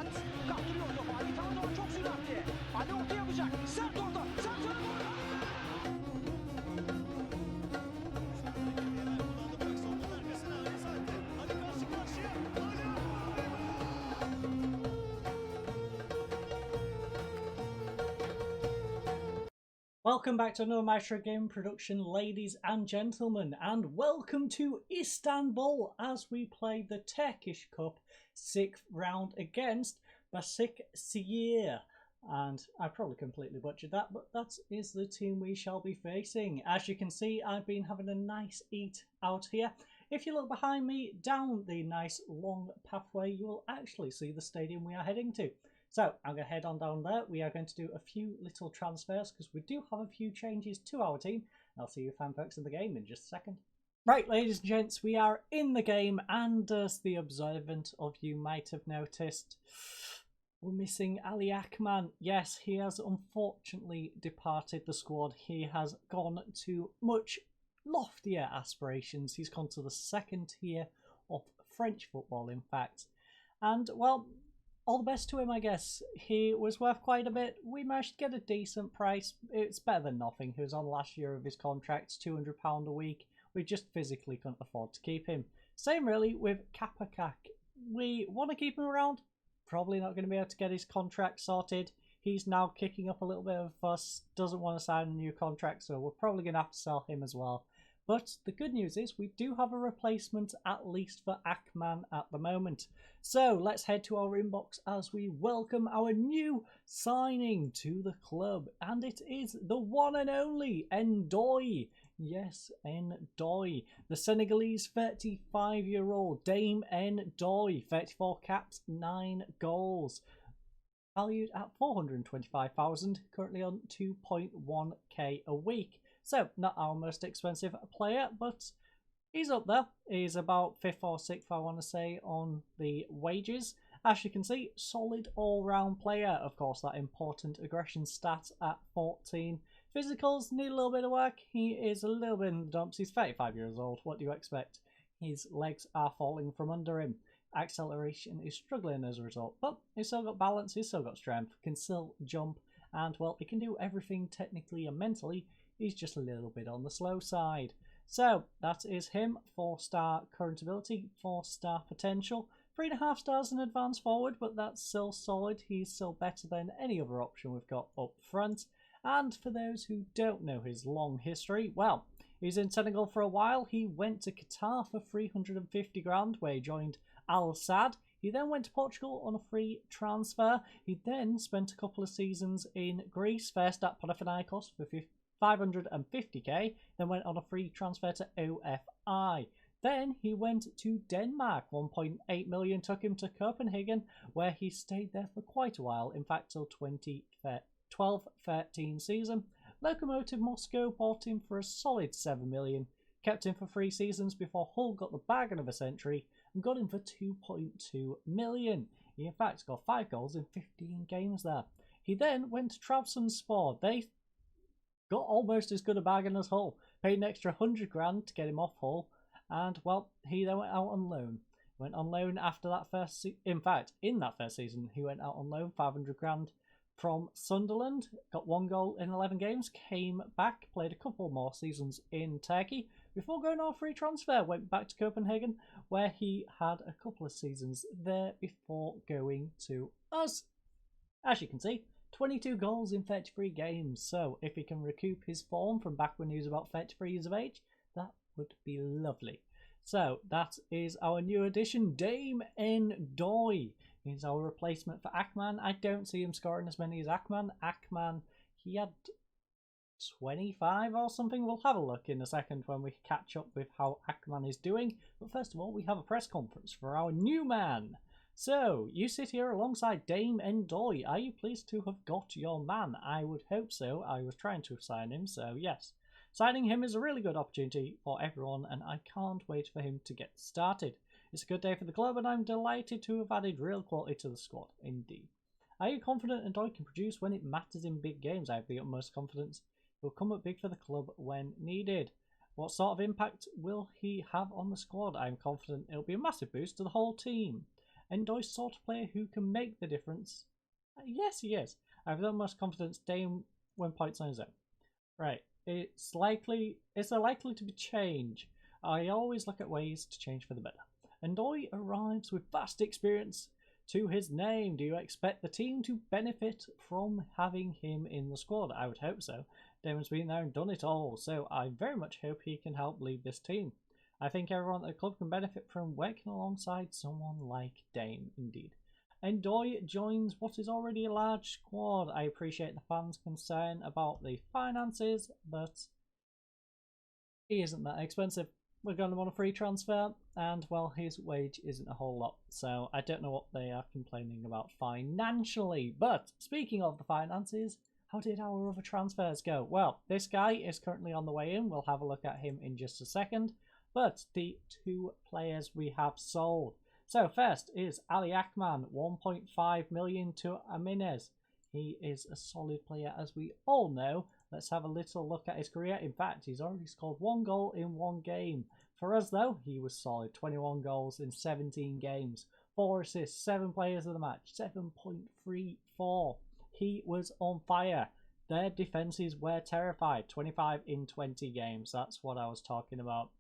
Suprize. Kaptırıyor topu. Ali Tanrı'dan çok süratli. Ali orta yapacak. Sert orta. Sert orta. Welcome back to another Maestro Game production, ladies and gentlemen, and welcome to Istanbul as we play the Turkish Cup 6th round against Başakşehir. And I probably completely butchered that, but that is the team we shall be facing. As you can see, I've been having a nice eat out here. If you look behind me, down the nice long pathway, you will actually see the stadium we are heading to. So I'm going to head on down there. We are going to do a few little transfers because we do have a few changes to our team. I'll see you fan folks in the game in just a second. Right, ladies and gents, we are in the game, and as the observant of you might have noticed, we're missing Ali Akman. Yes, he has unfortunately departed the squad. He has gone to much loftier aspirations. He's gone to the second tier of French football, in fact. And, well, all the best to him, I guess. He was worth quite a bit. We managed to get a decent price. It's better than nothing. He was on last year of his contract, £200 a week. We just physically couldn't afford to keep him. Same really with Kapakak. We want to keep him around. Probably not going to be able to get his contract sorted. He's now kicking up a little bit of a fuss. Doesn't want to sign a new contract, so we're probably going to have to sell him as well. But the good news is we do have a replacement, at least for Akman at the moment. So let's head to our inbox as we welcome our new signing to the club. And it is the one and only Ndoye. Yes, Ndoye. The Senegalese 35-year-old Dame Ndoye. 34 caps, 9 goals. Valued at 425,000, currently on 2.1k a week. So, not our most expensive player, but he's up there. He's about 5th or 6th, I want to say, on the wages. As you can see, solid all-round player. Of course, that important aggression stat at 14. Physicals need a little bit of work. He is a little bit in the dumps. He's 35 years old. What do you expect? His legs are falling from under him. Acceleration is struggling as a result. But he's still got balance. He's still got strength. Can still jump. And, well, he can do everything technically and mentally. He's just a little bit on the slow side. So that is him. 4-star current ability, 4-star potential, 3.5 stars in advance forward, but that's still solid. He's still better than any other option we've got up front. And for those who don't know his long history, well, he's in Senegal for a while. He went to Qatar for 350 grand, where he joined Al Sadd. He then went to Portugal on a free transfer. He then spent a couple of seasons in Greece, first at Panathinaikos for 550k, then went on a free transfer to OFI. Then he went to Denmark, 1.8 million took him to Copenhagen, where he stayed there for quite a while, in fact till 2012-13 season. Lokomotiv Moscow bought him for a solid 7 million, kept him for 3 seasons before Hull got the bargain of a century and got him for 2.2 million. He in fact got 5 goals in 15 games there. He then went to Trabzonspor. They got almost as good a bargain as Hull. Paid an extra 100 grand to get him off Hull. And, well, he then went out on loan. Went on loan after that first in fact, in that first season, he went out on loan, 500 grand from Sunderland. Got 1 goal in 11 games. Came back, played a couple more seasons in Turkey. Before going on a free transfer, went back to Copenhagen, where he had a couple of seasons there before going to us. As you can see, 22 goals in 33 games, so if he can recoup his form from back when he was about 33 years of age, that would be lovely. So that is our new addition, Dame Ndoye. He's our replacement for Akman. I don't see him scoring as many as Akman. Akman, he had 25 or something. We'll have a look in a second when we catch up with how Akman is doing. But first of all, we have a press conference for our new man. So, you sit here alongside Dame Ndoye. Are you pleased to have got your man? I would hope so. I was trying to sign him, so yes. Signing him is a really good opportunity for everyone, and I can't wait for him to get started. It's a good day for the club, and I'm delighted to have added real quality to the squad, indeed. Are you confident Ndoye can produce when it matters in big games? I have the utmost confidence. He'll come up big for the club when needed. What sort of impact will he have on the squad? I'm confident it'll be a massive boost to the whole team. Endoy sort of player who can make the difference. Yes, he is. I have the most confidence Dame when points on his own. Right, is there likely to be change? I always look at ways to change for the better. Endoy arrives with vast experience to his name. Do you expect the team to benefit from having him in the squad? I would hope so. Damon's been there and done it all, so I very much hope he can help lead this team. I think everyone at the club can benefit from working alongside someone like Dame, indeed. Endoy joins what is already a large squad. I appreciate the fans' concern about the finances, but he isn't that expensive. We're going to want a free transfer, and well, his wage isn't a whole lot, so I don't know what they are complaining about financially. But speaking of the finances, how did our other transfers go? Well, this guy is currently on the way in. We'll have a look at him in just a second. But the two players we have sold. So first is Ali Akman, 1.5 million to Aminez. He is a solid player, as we all know. Let's have a little look at his career. In fact, he's already scored 1 goal in 1 game. For us, though, he was solid. 21 goals in 17 games. 4 assists, 7 players of the match, 7.34. He was on fire. Their defences were terrified. 25 in 20 games. That's what I was talking about.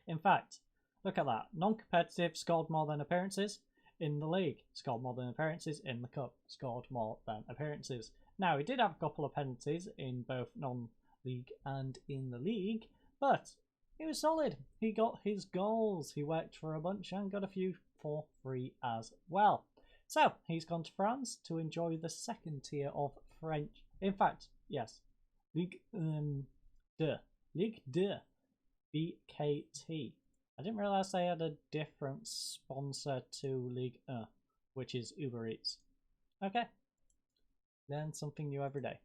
In fact, look at that. Non-competitive, scored more than appearances in the league. Scored more than appearances in the cup. Scored more than appearances. Now, he did have a couple of penalties in both non-league and in the league, but he was solid. He got his goals. He worked for a bunch and got a few for free as well. So, he's gone to France to enjoy the second tier of French. In fact, yes, Ligue 2. BKT. I didn't realise they had a different sponsor to Ligue 1, which is Uber Eats. Okay. Learn something new every day.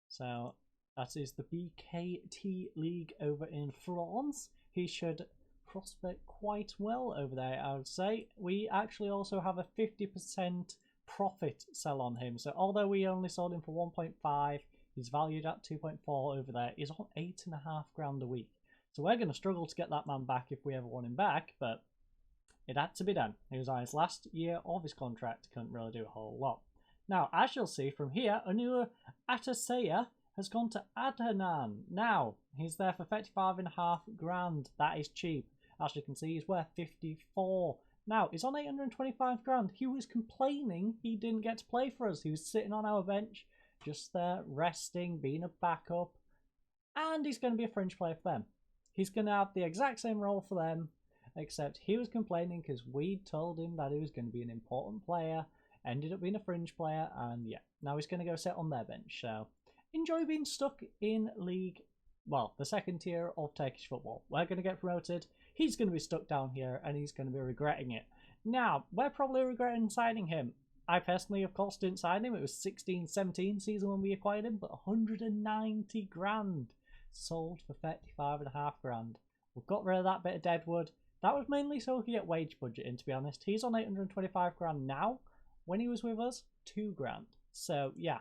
So that is the BKT League over in France. He should prosper quite well over there, I would say. We actually also have a 50% profit sell on him. So although we only sold him for 1.5, he's valued at 2.4 over there. He's on 8.5 grand a week. So we're going to struggle to get that man back if we ever want him back, but it had to be done. He was on his last year of his contract, couldn't really do a whole lot. Now, as you'll see from here, Onur Atasaya has gone to Adhanan. Now, he's there for 35.5 grand. That is cheap. As you can see, he's worth 54. Now, he's on 825 grand. He was complaining he didn't get to play for us. He was sitting on our bench, just there, resting, being a backup. And he's going to be a fringe player for them. He's going to have the exact same role for them, except he was complaining because we told him that he was going to be an important player, ended up being a fringe player, and yeah, now he's going to go sit on their bench. So enjoy being stuck in League, well, the second tier of Turkish football. We're going to get promoted. He's going to be stuck down here, and he's going to be regretting it. Now, we're probably regretting signing him. I personally, of course, didn't sign him. It was 16-17 season when we acquired him, but 190 grand. Sold for 35.5 grand. We've got rid of that bit of deadwood. That was mainly so we could get wage budget in, to be honest. He's on 825 grand now. When he was with us, 2 grand. So yeah,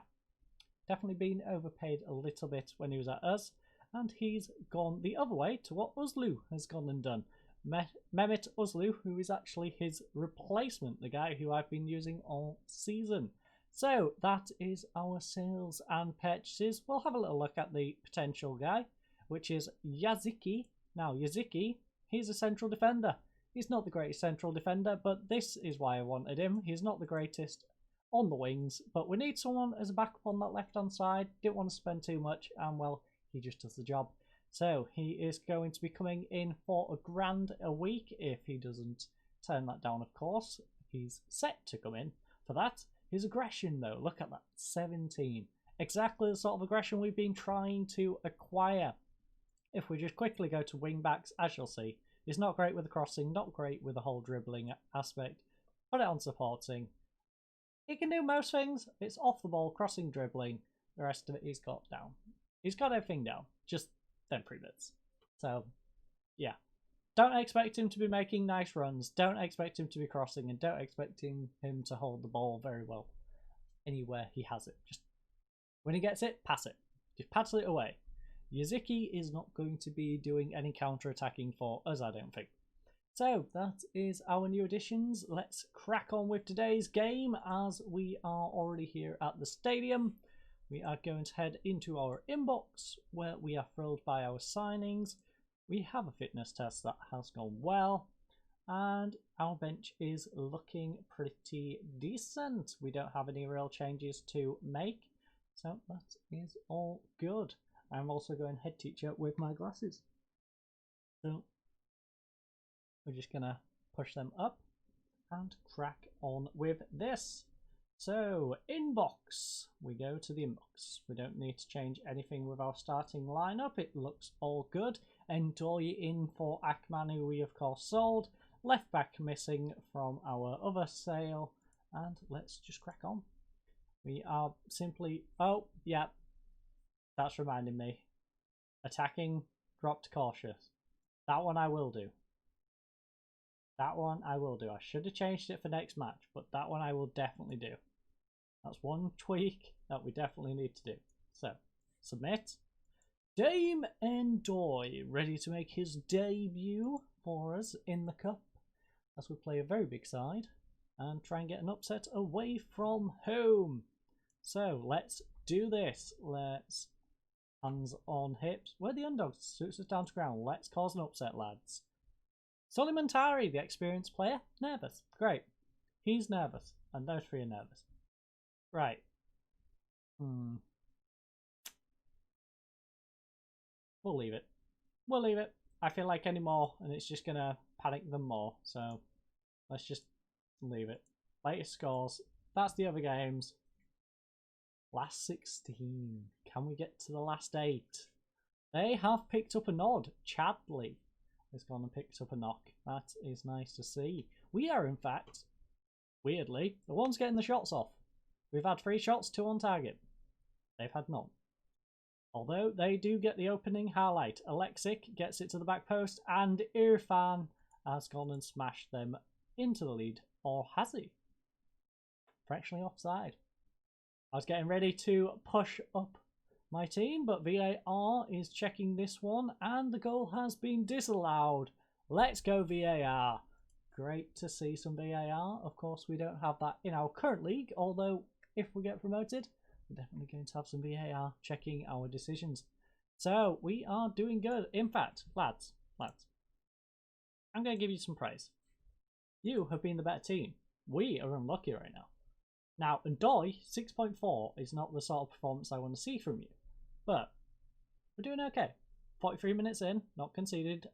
definitely been overpaid a little bit when he was at us. And he's gone the other way to what Uzlu has gone and done. Mehmet Uzlu, who is actually his replacement, the guy who I've been using all season. So that is our sales and purchases. We'll have a little look at the potential guy, which is Yaziki. Now, Yaziki, he's a central defender. He's not the greatest central defender, but this is why I wanted him. He's not the greatest on the wings, but we need someone as a backup on that left-hand side. Didn't want to spend too much, and well, he just does the job. So he is going to be coming in for £1 grand a week if he doesn't turn that down, of course. He's set to come in for that. His aggression, though, look at that, 17. Exactly the sort of aggression we've been trying to acquire. If we just quickly go to wing backs, as you'll see, he's not great with the crossing, not great with the whole dribbling aspect. Put it on supporting. He can do most things. It's off the ball, crossing, dribbling. The rest of it he's got down. He's got everything down, just them 3 bits. So, yeah. Don't expect him to be making nice runs. Don't expect him to be crossing, and don't expect him to hold the ball very well anywhere he has it. Just when he gets it, pass it. Just pass it away. Yaziki is not going to be doing any counter-attacking for us, I don't think. So that is our new additions. Let's crack on with today's game as we are already here at the stadium. We are going to head into our inbox where we are thrilled by our signings. We have a fitness test that has gone well and our bench is looking pretty decent. We don't have any real changes to make, so that is all good. I'm also going head teacher with my glasses. So we're just going to push them up and crack on with this. So, inbox. We go to the inbox. We don't need to change anything with our starting lineup. It looks all good. Endoy in for Akman, who we of course sold. Left back missing from our other sale. And let's just crack on. We are simply... Oh, yeah. That's reminding me. Attacking, dropped cautious. That one I will do. That one I will do. I should have changed it for next match, but that one I will definitely do. That's one tweak that we definitely need to do. So, submit. Dame Endoy, ready to make his debut for us in the cup as we play a very big side and try and get an upset away from home. So, let's do this. Let's hands on hips. Where are the underdogs? Suits us down to ground. Let's cause an upset, lads. Suleiman Tari, the experienced player, nervous. Great. He's nervous, and those three are nervous. Right. We'll leave it. We'll leave it. I feel like any more, and it's just going to panic them more. So, let's just leave it. Latest scores. That's the other games. Last 16. Can we get to the last 8? They have picked up a nod. Chadley has gone and picked up a knock. That is nice to see. We are, in fact, weirdly, the ones getting the shots off. We've had 3 shots, 2 on target. They've had none. Although they do get the opening highlight. Alexic gets it to the back post and Irfan has gone and smashed them into the lead. Or has he? Fractionally offside. I was getting ready to push up my team, but VAR is checking this one and the goal has been disallowed. Let's go VAR. Great to see some VAR. Of course, we don't have that in our current league, although if we get promoted, we're definitely going to have some VAR checking our decisions. So we are doing good. In fact, lads, I'm going to give you some praise. You have been the better team. We are unlucky right now. Now, Endoy 6.4 is not the sort of performance I want to see from you, but we're doing okay. 43 minutes in, not conceded.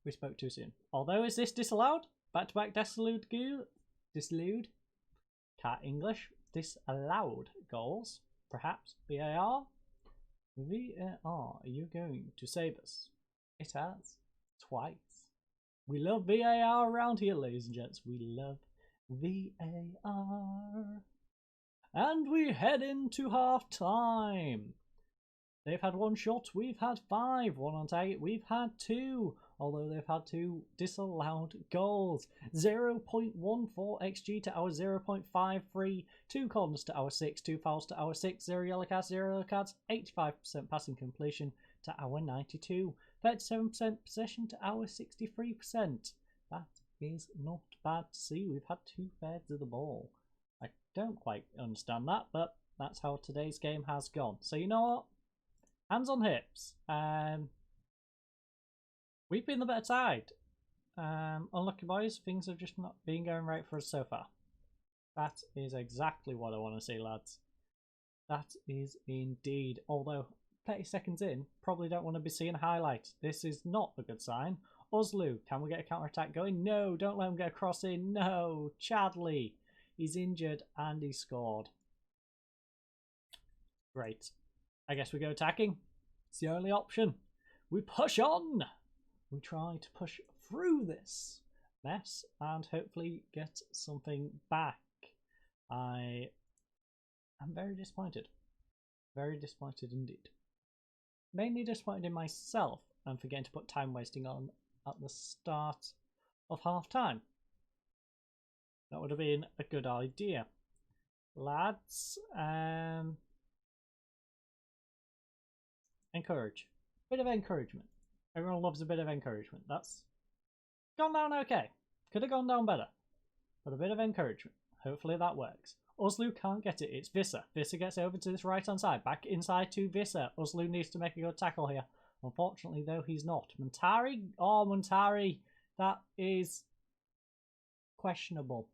We spoke too soon. Although, is this disallowed? Back-to-back disallowed cat English. Disallowed goals. Perhaps. VAR? VAR, are you going to save us? It has. Twice. We love VAR around here, ladies and gents. We love VAR. And we head into half time. They've had 1 shot, we've had 5. 1 on target, we've had 2. Although they've had 2 disallowed goals. 0.14 XG to our 0.53. 2 corners to our 6. 2 fouls to our 6. 0 yellow cards, 0 yellow cards. 85% passing completion to our 92. 37% possession to our 63%. That is not bad to see. We've had 2/3 of the ball. I don't quite understand that, but that's how today's game has gone. So you know what? Hands on hips. We've been the better side. Unlucky boys, things have just not been going right for us so far. That is exactly what I want to see, lads. That is indeed. Although 30 seconds in, probably don't want to be seeing a highlight. This is not a good sign. Oslu, can we get a counter-attack going? No, don't let him get a cross in. No, Chadley. He's injured and he scored. Great. I guess we go attacking. It's the only option. We push on. We try to push through this mess and hopefully get something back. I am very disappointed. Very disappointed indeed. Mainly disappointed in myself and forgetting to put time wasting on at the start of half time. That would have been a good idea. Lads, encourage. Bit of encouragement. Everyone loves a bit of encouragement. That's Gone down okay. Could have gone down better. But a bit of encouragement. Hopefully that works. Oslu can't get it. It's Vissa. Vissa gets over to this right-hand side. Back inside to Vissa. Oslu needs to make a good tackle here. Unfortunately, though, he's not. Muntari. Oh, Muntari. That is questionable.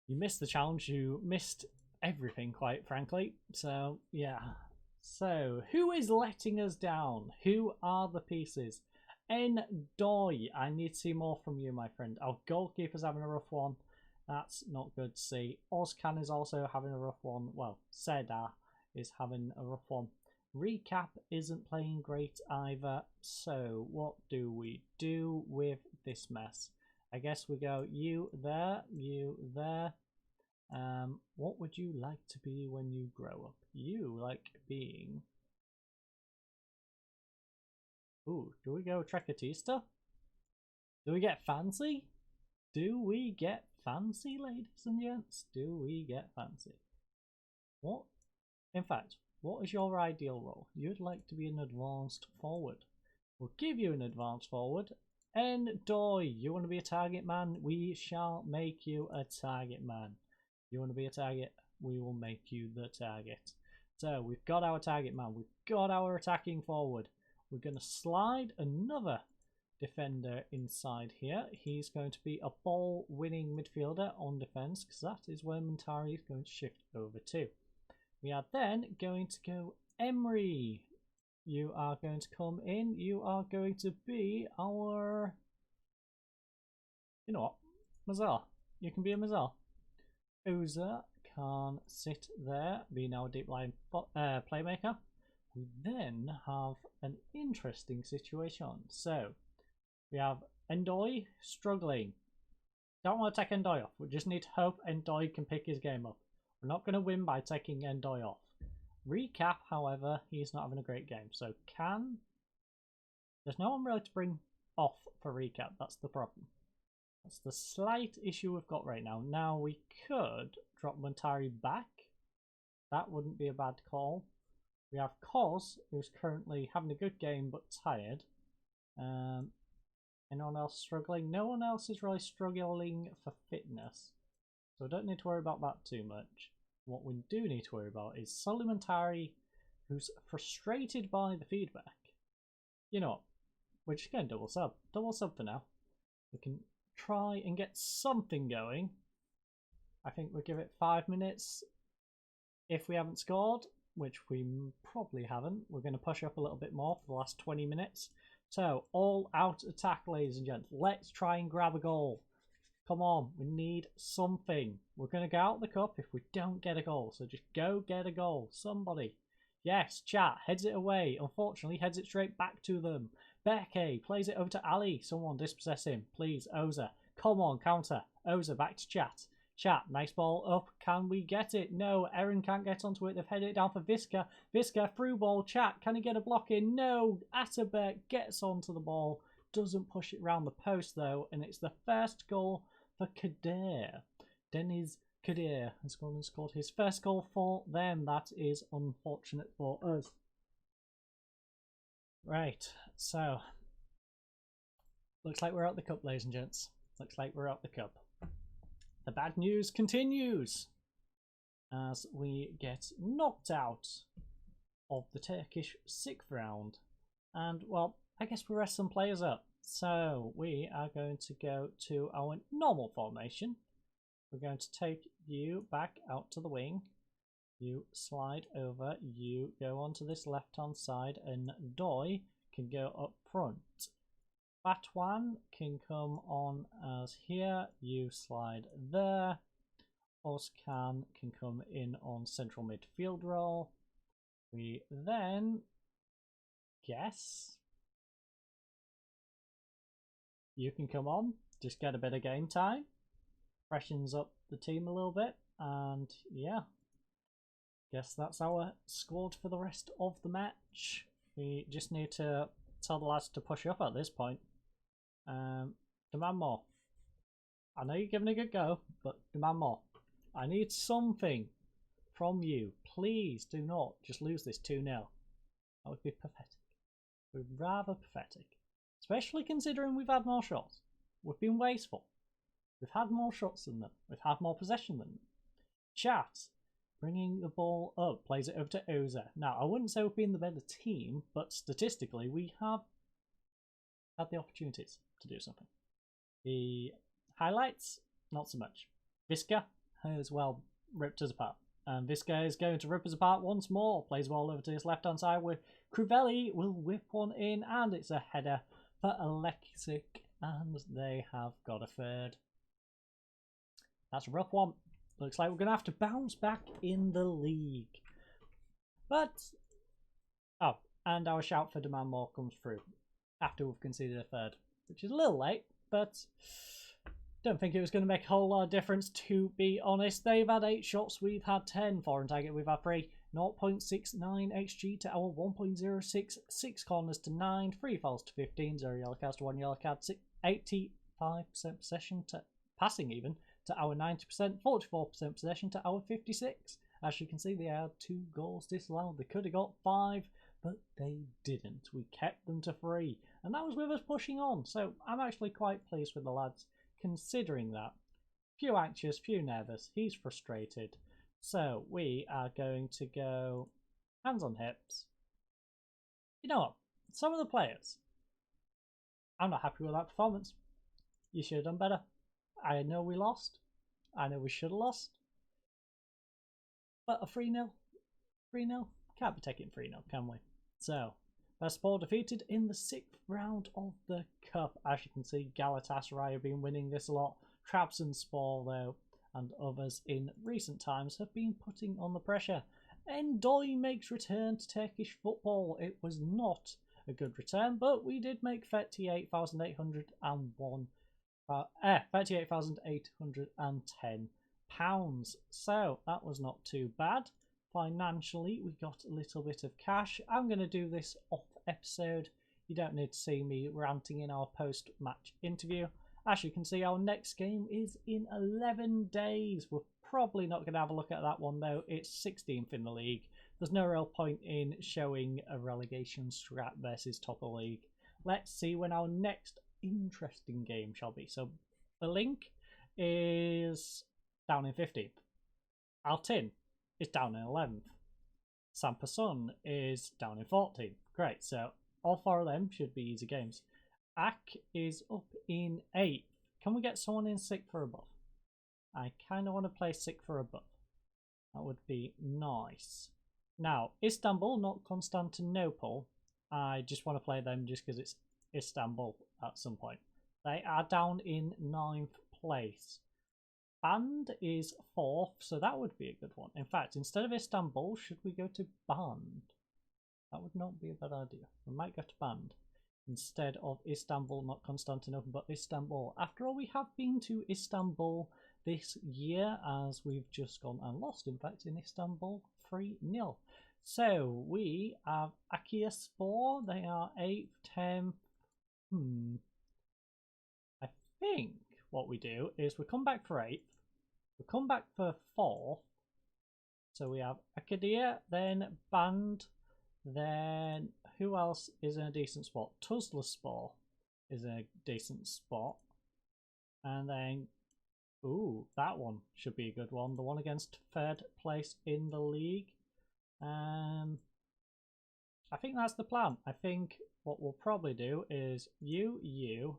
You missed the challenge. You missed everything, quite frankly. So, yeah. So, who is letting us down? Who are the pieces? Ndoy. I need to see more from you, my friend. Our goalkeeper's having a rough one. That's not good to see. Ozcan is also having a rough one. Well, Seda is having a rough one. Recap isn't playing great either. So what do we do with this mess? I guess we go you there, you there. What would you like to be when you grow up? You like being... Ooh, do we go Trecatista? Do we get fancy? Do we get fancy, ladies and gents? Do we get fancy? What? In fact, what is your ideal role? You'd like to be an advanced forward. We'll give you an advanced forward. Ndoy, you want to be a target man? We shall make you a target man. You want to be a target? We will make you the target. So we've got our target man. We've got our attacking forward. We're going to slide another defender inside here. He's going to be a ball-winning midfielder on defence, because that is where Muntari is going to shift over to. We are then going to go Emery. You are going to come in. You are going to be our... You know what? Mazar. You can be a Mazar. Oza can sit there, being our deep line playmaker. We then have an interesting situation. So, we have Ndoy struggling. Don't want to take Ndoy off. We just need to hope Ndoy can pick his game up. We're not going to win by taking Ndoy off. Recap, however, he's not having a great game. So there's no one really to bring off for Recap. That's the problem. That's the slight issue we've got right now. Now we could drop Muntari back. That wouldn't be a bad call. We have Koz, who's currently having a good game but tired. Anyone else struggling? No one else is really struggling for fitness. So we don't need to worry about that too much. What we do need to worry about is Muntari, who's frustrated by the feedback. You know what? We're just going double sub. Double sub for now. We can try and get something going. I think we'll give it 5 minutes. If we haven't scored, which we probably haven't, we're going to push up a little bit more for the last 20 minutes. So, all out attack, ladies and gents. Let's try and grab a goal. Come on, we need something. We're going to go out the cup if we don't get a goal. So just go get a goal. Somebody. Yes, chat. Heads it away. Unfortunately, heads it straight back to them. Beke plays it over to Ali. Someone dispossess him. Please, Oza. Come on, counter. Oza, back to chat. Chat, nice ball up. Can we get it? No, Erin can't get onto it. They've headed it down for Visca. Visca, through ball. Chat, can he get a block in? No. Atabek gets onto the ball. Doesn't push it round the post, though. And it's the first goal for Kadir. Deniz Kadir has gone and scored his first goal for them. That is unfortunate for us. Right, so looks like we're out the cup, ladies and gents. Looks like we're out the cup. The bad news continues as we get knocked out of the Turkish 6th round. And, well, I guess we rest some players up. So we are going to go to our normal formation. We're going to take you back out to the wing. You slide over. You go onto this left-hand side, and Doi can go up front. Batwan can come on as here. You slide there. Ozcan can come in on central midfield role. We then guess you can come on, just get a bit of game time, freshens up the team a little bit, and yeah, guess that's our squad for the rest of the match. We just need to tell the lads to push up at this point. Demand more. I know you're giving a good go, but demand more. I need something from you. Please do not just lose this 2-0. That would be pathetic. It would be rather pathetic. especially considering we've had more shots. We've been wasteful. We've had more shots than them. We've had more possession than them. Chat, bringing the ball up, plays it over to Oza. Now, I wouldn't say we've been the better team, but statistically, we have had the opportunities to do something. The highlights, not so much. Visca has, well, ripped us apart. And Visca is going to rip us apart once more. Plays the ball over to his left-hand side where Crivelli will whip one in, and it's a header for Alexic, and they have got a third. That's a rough one. Looks like we're going to have to bounce back in the league. But, oh, and our shout for demand more comes through after we've conceded a third, which is a little late, but don't think it was going to make a whole lot of difference, to be honest. They've had 8 shots, we've had 10. Foreign target, we've had 3. 0.69 XG to our 1.06. 6 corners to 9. 3 fouls to 15. 0 yellow cards to 1 yellow card. 85% possession to passing even to our 90%. 44% possession to our 56. As you can see, they had 2 goals disallowed. They could have got 5, but they didn't. We kept them to 3, and that was with us pushing on. So I'm actually quite pleased with the lads, considering that. Few anxious, few nervous. He's frustrated. So we are going to go hands on hips. You know what? Some of the players, I'm not happy with that performance. You should have done better. I know we lost. I know we should have lost. But a 3-0? 3-0? Can't be taking 3-0, can we? So, Bursaspor defeated in the 6th round of the Cup. As you can see, Galatasaray have been winning this a lot. Trabzonspor, though, and others in recent times have been putting on the pressure. Endoy makes return to Turkish football. It was not a good return, but we did make £38,810. So that was not too bad. Financially, we got a little bit of cash. I'm going to do this off episode. You don't need to see me ranting in our post-match interview. As you can see, our next game is in 11 days. We're probably not going to have a look at that one, though. It's 16th in the league. There's no real point in showing a relegation strat versus top of the league. Let's see when our next interesting game shall be. So, the link is down in 15th. Altin is down in 11th. Sampasun is down in 14th. Great, so all 4 of them should be easy games. Ak is up in 8th. Can we get someone in 6th or above? I kind of want to play 6th or above. That would be nice. Now, Istanbul, not Constantinople. I just want to play them just because it's Istanbul at some point. They are down in 9th place. Band is 4th, so that would be a good one. In fact, instead of Istanbul, should we go to Band? That would not be a bad idea. We might go to Band instead of Istanbul, not Constantinople, but Istanbul. After all, we have been to Istanbul this year, as we've just gone and lost, in fact, in Istanbul 3-0. So we have Akiaspor. They are 8th, 10th. I think what we do is we come back for 8th, we come back for 4th, so we have Akadia, then Band, then who else is in a decent spot? Tuzlaspor is in a decent spot, and then, ooh, that one should be a good one, the one against 3rd place in the league. I think that's the plan. I think what we'll probably do is you,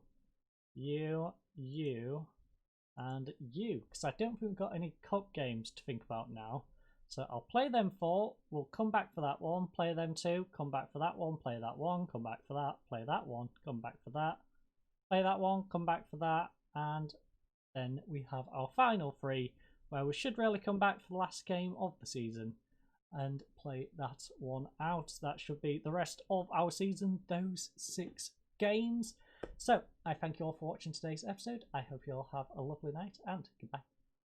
and you, because I don't think we've got any cup games to think about now. So I'll play them 4, we'll come back for that one, play them 2, come back for that one, play that one, come back for that, play that one, come back for that, play that one, come back for that, and then we have our final 3, where we should really come back for the last game of the season and play that one out. That should be the rest of our season, those 6 games. So I thank you all for watching today's episode. I hope you all have a lovely night, and goodbye.